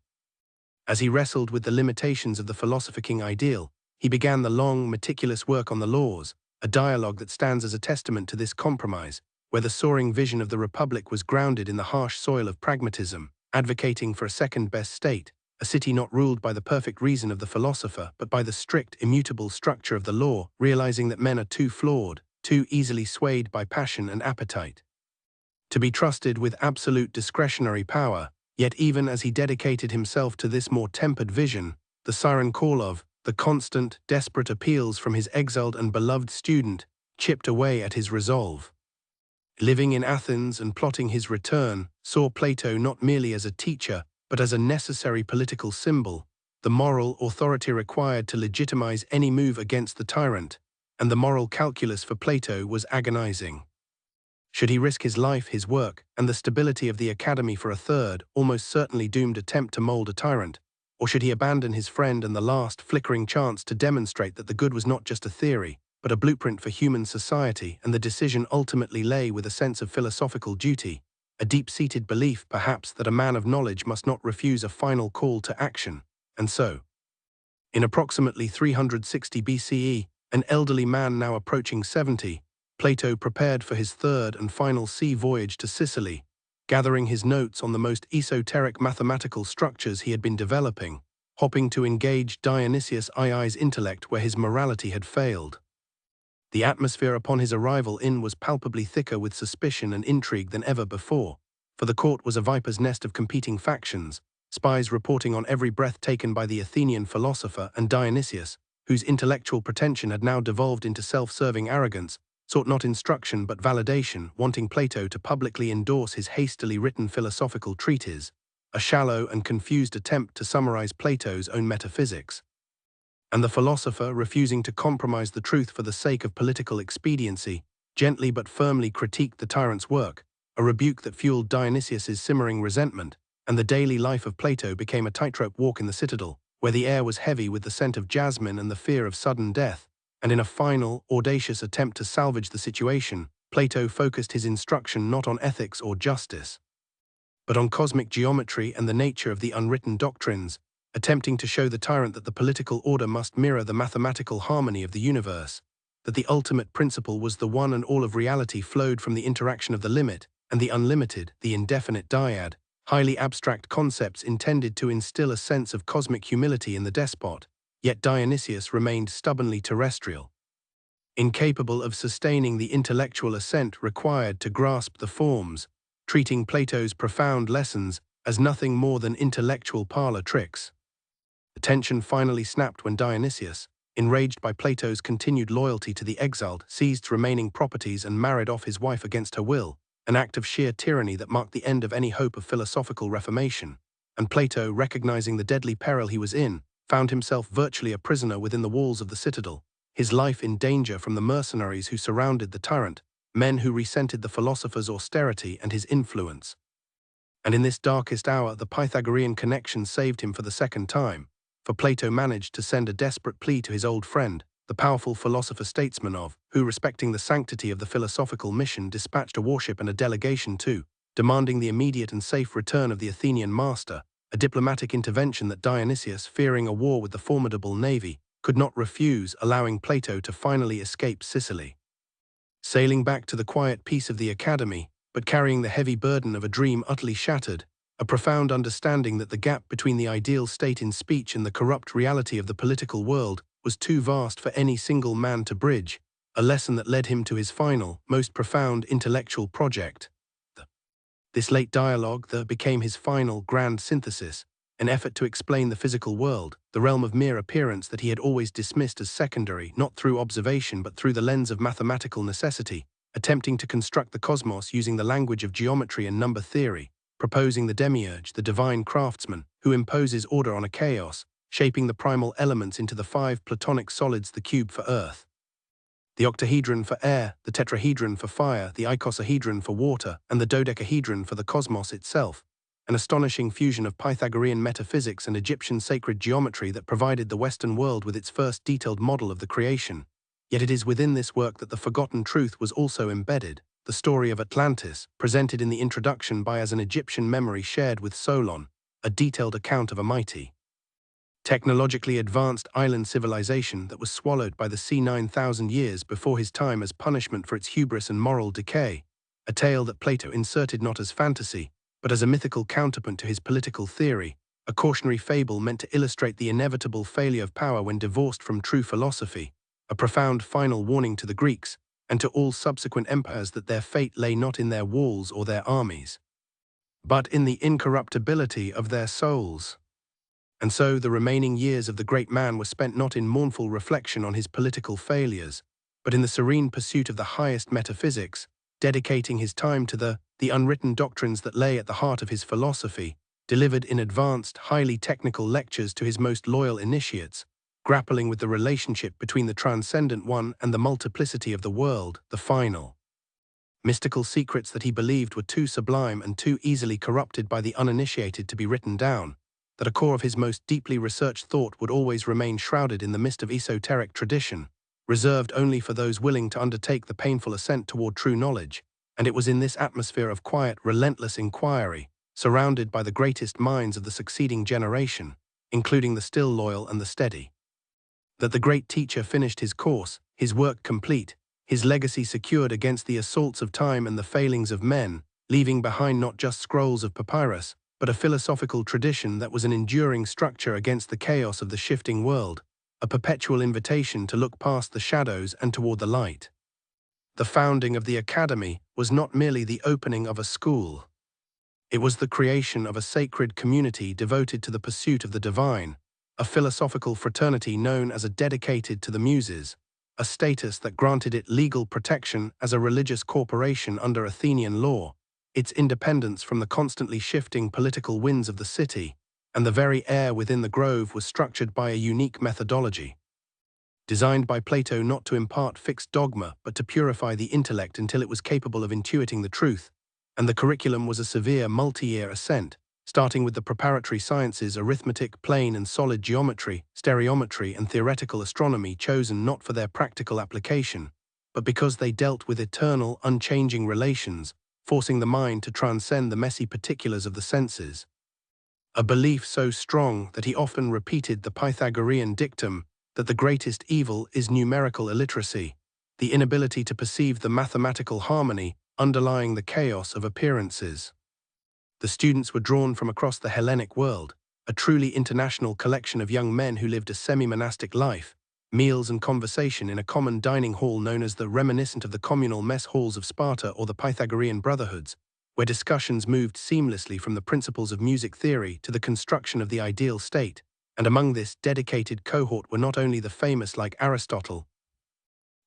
as he wrestled with the limitations of the philosopher-king ideal, he began the long, meticulous work on the laws, a dialogue that stands as a testament to this compromise, where the soaring vision of the Republic was grounded in the harsh soil of pragmatism, advocating for a second-best state, a city not ruled by the perfect reason of the philosopher but by the strict, immutable structure of the law, realizing that men are too flawed, too easily swayed by passion and appetite to be trusted with absolute discretionary power. Yet even as he dedicated himself to this more tempered vision, the siren call of the constant, desperate appeals from his exiled and beloved student chipped away at his resolve. Living in Athens and plotting his return saw Plato not merely as a teacher, but as a necessary political symbol, the moral authority required to legitimize any move against the tyrant, and the moral calculus for Plato was agonizing. Should he risk his life, his work, and the stability of the academy for a third, almost certainly doomed attempt to mold a tyrant, or should he abandon his friend and the last flickering chance to demonstrate that the good was not just a theory, but a blueprint for human society, and the decision ultimately lay with a sense of philosophical duty, a deep-seated belief, perhaps, that a man of knowledge must not refuse a final call to action, and so, in approximately 360 BCE, an elderly man now approaching 70, Plato prepared for his third and final sea voyage to Sicily, gathering his notes on the most esoteric mathematical structures he had been developing, hoping to engage Dionysius II's intellect where his morality had failed. The atmosphere upon his arrival in was palpably thicker with suspicion and intrigue than ever before, for the court was a viper's nest of competing factions, spies reporting on every breath taken by the Athenian philosopher, and Dionysius, whose intellectual pretension had now devolved into self-serving arrogance, sought not instruction but validation, wanting Plato to publicly endorse his hastily written philosophical treatise, a shallow and confused attempt to summarize Plato's own metaphysics. And the philosopher, refusing to compromise the truth for the sake of political expediency, gently but firmly critiqued the tyrant's work, a rebuke that fueled Dionysius's simmering resentment, and the daily life of Plato became a tightrope walk in the citadel, where the air was heavy with the scent of jasmine and the fear of sudden death. And in a final, audacious attempt to salvage the situation, Plato focused his instruction not on ethics or justice, but on cosmic geometry and the nature of the unwritten doctrines, attempting to show the tyrant that the political order must mirror the mathematical harmony of the universe, that the ultimate principle was the one and all of reality flowed from the interaction of the limit and the unlimited, the indefinite dyad, highly abstract concepts intended to instill a sense of cosmic humility in the despot. Yet Dionysius remained stubbornly terrestrial, incapable of sustaining the intellectual ascent required to grasp the forms, treating Plato's profound lessons as nothing more than intellectual parlor tricks. The tension finally snapped when Dionysius, enraged by Plato's continued loyalty to the exiled, seized remaining properties and married off his wife against her will, an act of sheer tyranny that marked the end of any hope of philosophical reformation. And Plato, recognizing the deadly peril he was in, found himself virtually a prisoner within the walls of the citadel, his life in danger from the mercenaries who surrounded the tyrant, men who resented the philosopher's austerity and his influence. And in this darkest hour, the Pythagorean connection saved him for the second time, for Plato managed to send a desperate plea to his old friend, the powerful philosopher-statesman of, who, respecting the sanctity of the philosophical mission, dispatched a warship and a delegation too, demanding the immediate and safe return of the Athenian master, a diplomatic intervention that Dionysius, fearing a war with the formidable navy, could not refuse, allowing Plato to finally escape Sicily. Sailing back to the quiet peace of the academy, but carrying the heavy burden of a dream utterly shattered, a profound understanding that the gap between the ideal state in speech and the corrupt reality of the political world was too vast for any single man to bridge, a lesson that led him to his final, most profound intellectual project. This late dialogue that became his final grand synthesis, an effort to explain the physical world, the realm of mere appearance that he had always dismissed as secondary, not through observation but through the lens of mathematical necessity, attempting to construct the cosmos using the language of geometry and number theory, proposing the demiurge, the divine craftsman, who imposes order on a chaos, shaping the primal elements into the 5 platonic solids, the cube for earth, the octahedron for air, the tetrahedron for fire, the icosahedron for water, and the dodecahedron for the cosmos itself, an astonishing fusion of Pythagorean metaphysics and Egyptian sacred geometry that provided the Western world with its first detailed model of the creation. Yet it is within this work that the forgotten truth was also embedded, the story of Atlantis, presented in the introduction by as an Egyptian memory shared with Solon, a detailed account of a mighty, technologically advanced island civilization that was swallowed by the sea 9,000 years before his time as punishment for its hubris and moral decay, a tale that Plato inserted not as fantasy, but as a mythical counterpoint to his political theory, a cautionary fable meant to illustrate the inevitable failure of power when divorced from true philosophy, a profound final warning to the Greeks, and to all subsequent empires that their fate lay not in their walls or their armies, but in the incorruptibility of their souls. And so the remaining years of the great man were spent not in mournful reflection on his political failures, but in the serene pursuit of the highest metaphysics, dedicating his time to the unwritten doctrines that lay at the heart of his philosophy, delivered in advanced, highly technical lectures to his most loyal initiates, grappling with the relationship between the transcendent one and the multiplicity of the world, the final, mystical secrets that he believed were too sublime and too easily corrupted by the uninitiated to be written down, that a core of his most deeply researched thought would always remain shrouded in the mist of esoteric tradition, reserved only for those willing to undertake the painful ascent toward true knowledge. And it was in this atmosphere of quiet, relentless inquiry, surrounded by the greatest minds of the succeeding generation, including the still loyal and the steady, that the great teacher finished his course, his work complete, his legacy secured against the assaults of time and the failings of men, leaving behind not just scrolls of papyrus, but a philosophical tradition that was an enduring structure against the chaos of the shifting world, a perpetual invitation to look past the shadows and toward the light. The founding of the academy was not merely the opening of a school. It was the creation of a sacred community devoted to the pursuit of the divine, a philosophical fraternity known as a dedicated to the Muses, a status that granted it legal protection as a religious corporation under Athenian law, its independence from the constantly shifting political winds of the city, and the very air within the grove was structured by a unique methodology, designed by Plato not to impart fixed dogma but to purify the intellect until it was capable of intuiting the truth, and the curriculum was a severe multi-year ascent, starting with the preparatory sciences arithmetic, plane and solid geometry, stereometry and theoretical astronomy, chosen not for their practical application, but because they dealt with eternal, unchanging relations, forcing the mind to transcend the messy particulars of the senses. A belief so strong that he often repeated the Pythagorean dictum that the greatest evil is numerical illiteracy, the inability to perceive the mathematical harmony underlying the chaos of appearances. The students were drawn from across the Hellenic world, a truly international collection of young men who lived a semi-monastic life, meals and conversation in a common dining hall known as the reminiscent of the communal mess halls of Sparta or the Pythagorean brotherhoods, where discussions moved seamlessly from the principles of music theory to the construction of the ideal state, And among this dedicated cohort were not only the famous like Aristotle,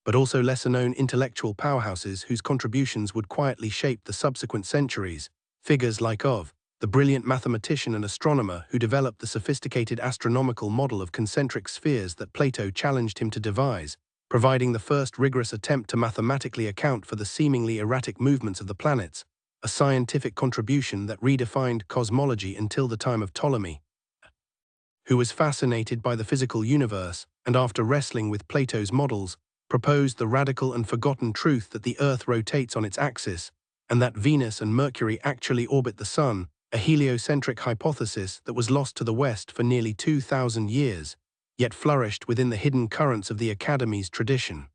but also lesser-known intellectual powerhouses whose contributions would quietly shape the subsequent centuries, figures like of the brilliant mathematician and astronomer who developed the sophisticated astronomical model of concentric spheres that Plato challenged him to devise, providing the first rigorous attempt to mathematically account for the seemingly erratic movements of the planets, a scientific contribution that redefined cosmology until the time of Ptolemy, who was fascinated by the physical universe and after wrestling with Plato's models, proposed the radical and forgotten truth that the Earth rotates on its axis, and that Venus and Mercury actually orbit the Sun, a heliocentric hypothesis that was lost to the West for nearly 2,000 years, yet flourished within the hidden currents of the Academy's tradition.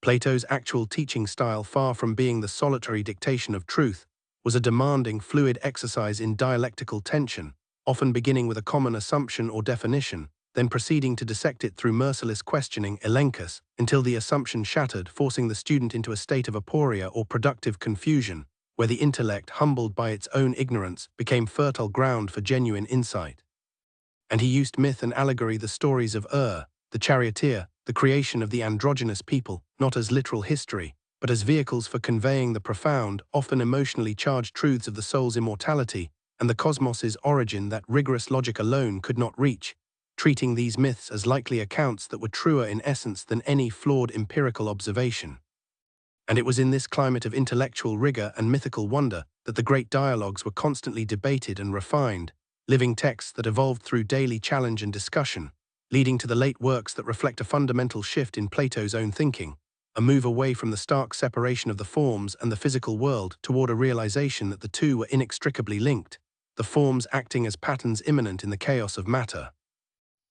Plato's actual teaching style, far from being the solitary dictation of truth, was a demanding, fluid exercise in dialectical tension, often beginning with a common assumption or definition, then proceeding to dissect it through merciless questioning elenchus, until the assumption shattered, forcing the student into a state of aporia or productive confusion, where the intellect, humbled by its own ignorance, became fertile ground for genuine insight. And he used myth and allegory, the stories of the charioteer, the creation of the androgynous people, not as literal history, but as vehicles for conveying the profound, often emotionally charged truths of the soul's immortality and the cosmos's origin that rigorous logic alone could not reach, treating these myths as likely accounts that were truer in essence than any flawed empirical observation. And it was in this climate of intellectual rigor and mythical wonder that the great dialogues were constantly debated and refined, living texts that evolved through daily challenge and discussion, leading to the late works that reflect a fundamental shift in Plato's own thinking, a move away from the stark separation of the forms and the physical world toward a realization that the two were inextricably linked, the forms acting as patterns immanent in the chaos of matter,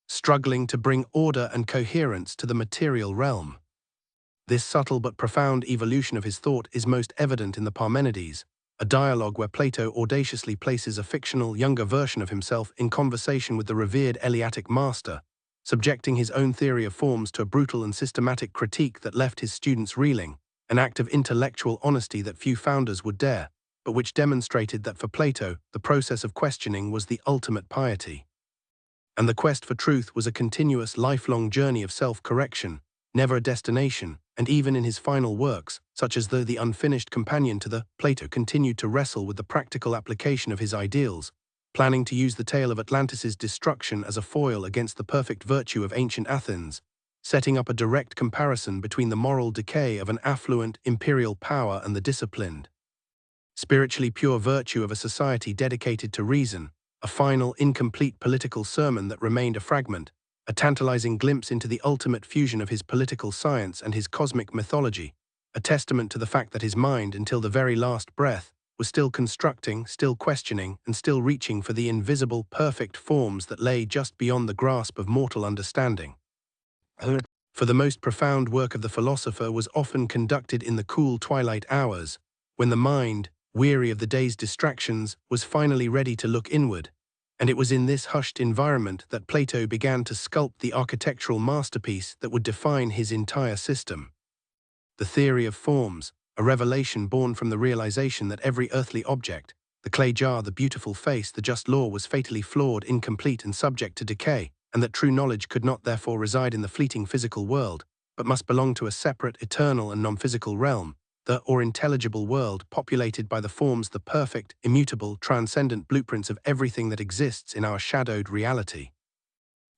struggling to bring order and coherence to the material realm. This subtle but profound evolution of his thought is most evident in the Parmenides, a dialogue where Plato audaciously places a fictional, younger version of himself in conversation with the revered Eleatic master, subjecting his own theory of forms to a brutal and systematic critique that left his students reeling, an act of intellectual honesty that few founders would dare, but which demonstrated that for Plato, the process of questioning was the ultimate piety. And the quest for truth was a continuous, lifelong journey of self-correction, never a destination, and even in his final works, such as the unfinished companion to the, Plato continued to wrestle with the practical application of his ideals, planning to use the tale of Atlantis' destruction as a foil against the perfect virtue of ancient Athens, setting up a direct comparison between the moral decay of an affluent imperial power and the disciplined, spiritually pure virtue of a society dedicated to reason, a final, incomplete political sermon that remained a fragment, a tantalizing glimpse into the ultimate fusion of his political science and his cosmic mythology, a testament to the fact that his mind, until the very last breath, was still constructing, still questioning, and still reaching for the invisible, perfect forms that lay just beyond the grasp of mortal understanding. For the most profound work of the philosopher was often conducted in the cool twilight hours, when the mind, weary of the day's distractions, was finally ready to look inward, and it was in this hushed environment that Plato began to sculpt the architectural masterpiece that would define his entire system. The theory of forms, a revelation born from the realization that every earthly object, the clay jar, the beautiful face, the just law, was fatally flawed, incomplete, and subject to decay, and that true knowledge could not therefore reside in the fleeting physical world, but must belong to a separate, eternal, and non-physical realm, the or intelligible world populated by the forms, the perfect, immutable, transcendent blueprints of everything that exists in our shadowed reality.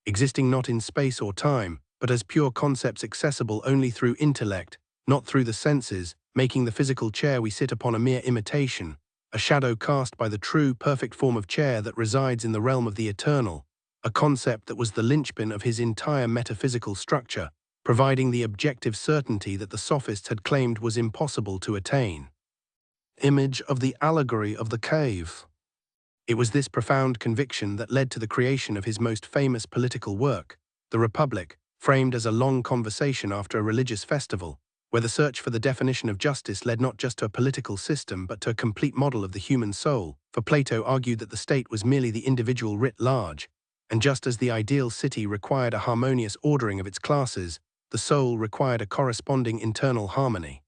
Existing not in space or time, but as pure concepts accessible only through intellect, not through the senses, making the physical chair we sit upon a mere imitation, a shadow cast by the true, perfect form of chair that resides in the realm of the eternal, a concept that was the linchpin of his entire metaphysical structure, providing the objective certainty that the sophists had claimed was impossible to attain. Image of the allegory of the cave. It was this profound conviction that led to the creation of his most famous political work, The Republic, framed as a long conversation after a religious festival, where the search for the definition of justice led not just to a political system but to a complete model of the human soul, for Plato argued that the state was merely the individual writ large, and just as the ideal city required a harmonious ordering of its classes, the soul required a corresponding internal harmony.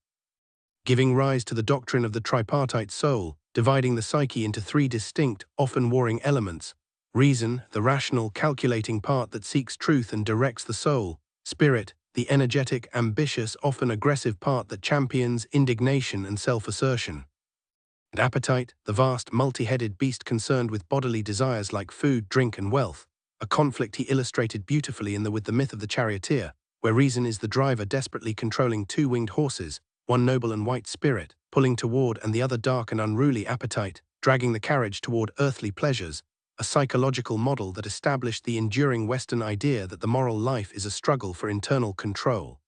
Giving rise to the doctrine of the tripartite soul, dividing the psyche into three distinct, often warring elements, Reason, the rational, calculating part that seeks truth and directs the soul. Spirit, the energetic, ambitious, often aggressive part that champions indignation and self-assertion. And appetite, the vast, multi-headed beast concerned with bodily desires like food, drink, and wealth, a conflict he illustrated beautifully with the myth of the charioteer, where reason is the driver desperately controlling two winged horses, one noble and white spirit, pulling toward and the other dark and unruly appetite, dragging the carriage toward earthly pleasures, a psychological model that established the enduring Western idea that the moral life is a struggle for internal control,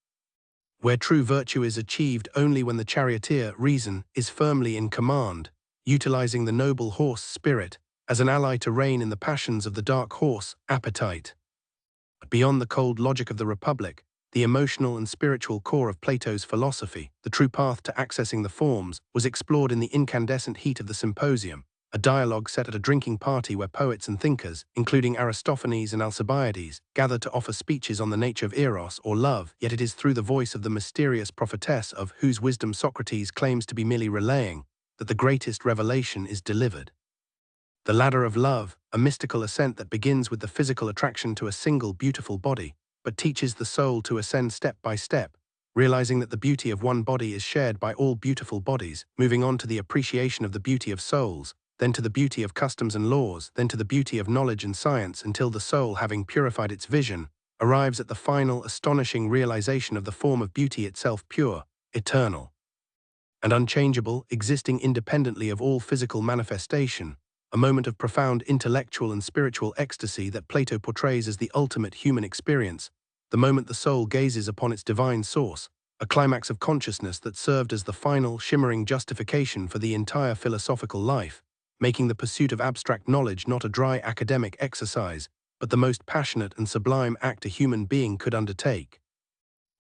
where true virtue is achieved only when the charioteer, reason, is firmly in command, utilizing the noble horse, spirit, as an ally to rein in the passions of the dark horse, appetite. Beyond the cold logic of the Republic, the emotional and spiritual core of Plato's philosophy, the true path to accessing the forms, was explored in the incandescent heat of the symposium, a dialogue set at a drinking party where poets and thinkers, including Aristophanes and Alcibiades, gathered to offer speeches on the nature of eros or love, yet it is through the voice of the mysterious prophetess of whose wisdom Socrates claims to be merely relaying that the greatest revelation is delivered. The ladder of love, a mystical ascent that begins with the physical attraction to a single beautiful body, but teaches the soul to ascend step by step, realizing that the beauty of one body is shared by all beautiful bodies, moving on to the appreciation of the beauty of souls, then to the beauty of customs and laws, then to the beauty of knowledge and science, until the soul, having purified its vision, arrives at the final, astonishing realization of the form of beauty itself, pure, eternal, and unchangeable, existing independently of all physical manifestation, a moment of profound intellectual and spiritual ecstasy that Plato portrays as the ultimate human experience, the moment the soul gazes upon its divine source, a climax of consciousness that served as the final, shimmering justification for the entire philosophical life, making the pursuit of abstract knowledge not a dry academic exercise, but the most passionate and sublime act a human being could undertake.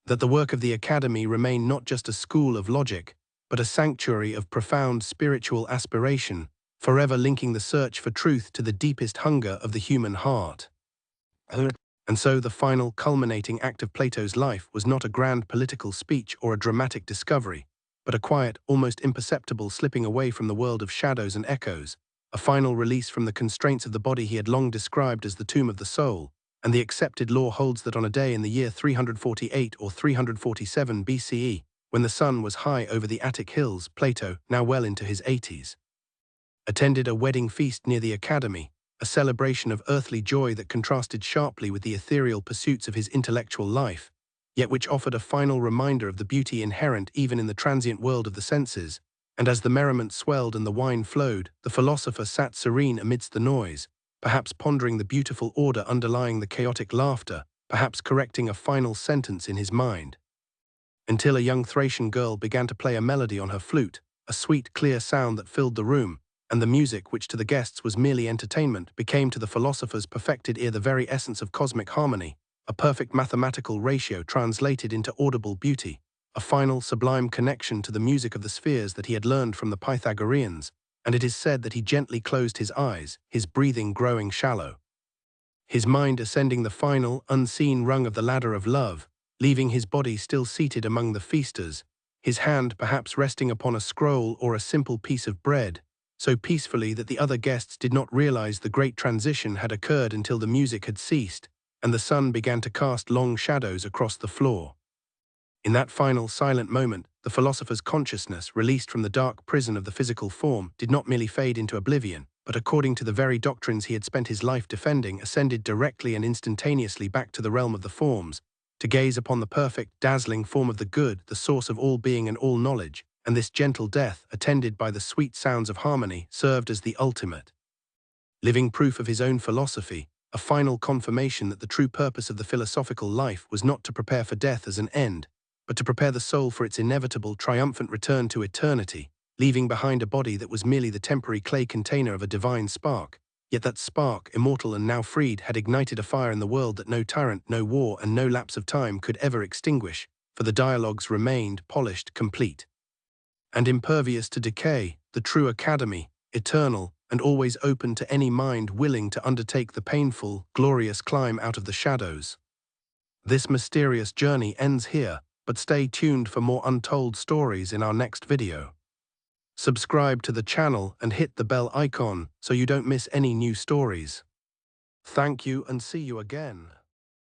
That the work of the Academy remained not just a school of logic, but a sanctuary of profound spiritual aspiration, forever linking the search for truth to the deepest hunger of the human heart. And so the final, culminating act of Plato's life was not a grand political speech or a dramatic discovery, but a quiet, almost imperceptible slipping away from the world of shadows and echoes, a final release from the constraints of the body he had long described as the tomb of the soul. And the accepted law holds that on a day in the year 348 or 347 BCE, when the sun was high over the Attic hills, Plato, now well into his 80s, attended a wedding feast near the Academy, a celebration of earthly joy that contrasted sharply with the ethereal pursuits of his intellectual life, yet which offered a final reminder of the beauty inherent even in the transient world of the senses. And as the merriment swelled and the wine flowed, the philosopher sat serene amidst the noise, perhaps pondering the beautiful order underlying the chaotic laughter, perhaps correcting a final sentence in his mind, until a young Thracian girl began to play a melody on her flute, a sweet, clear sound that filled the room, and the music, which to the guests was merely entertainment, became to the philosopher's perfected ear the very essence of cosmic harmony, a perfect mathematical ratio translated into audible beauty, a final, sublime connection to the music of the spheres that he had learned from the Pythagoreans, and it is said that he gently closed his eyes, his breathing growing shallow, his mind ascending the final, unseen rung of the ladder of love, leaving his body still seated among the feasters, his hand perhaps resting upon a scroll or a simple piece of bread, so peacefully that the other guests did not realize the great transition had occurred until the music had ceased, and the sun began to cast long shadows across the floor. In that final, silent moment, the philosopher's consciousness, released from the dark prison of the physical form, did not merely fade into oblivion, but according to the very doctrines he had spent his life defending, ascended directly and instantaneously back to the realm of the forms, to gaze upon the perfect, dazzling form of the good, the source of all being and all knowledge, and this gentle death, attended by the sweet sounds of harmony, served as the ultimate living proof of his own philosophy, a final confirmation that the true purpose of the philosophical life was not to prepare for death as an end, but to prepare the soul for its inevitable, triumphant return to eternity, leaving behind a body that was merely the temporary clay container of a divine spark. Yet that spark, immortal and now freed, had ignited a fire in the world that no tyrant, no war, and no lapse of time could ever extinguish, for the dialogues remained, polished, complete, and impervious to decay, the true Academy, eternal, and always open to any mind willing to undertake the painful, glorious climb out of the shadows. This mysterious journey ends here, but stay tuned for more untold stories in our next video. Subscribe to the channel and hit the bell icon so you don't miss any new stories. Thank you and see you again.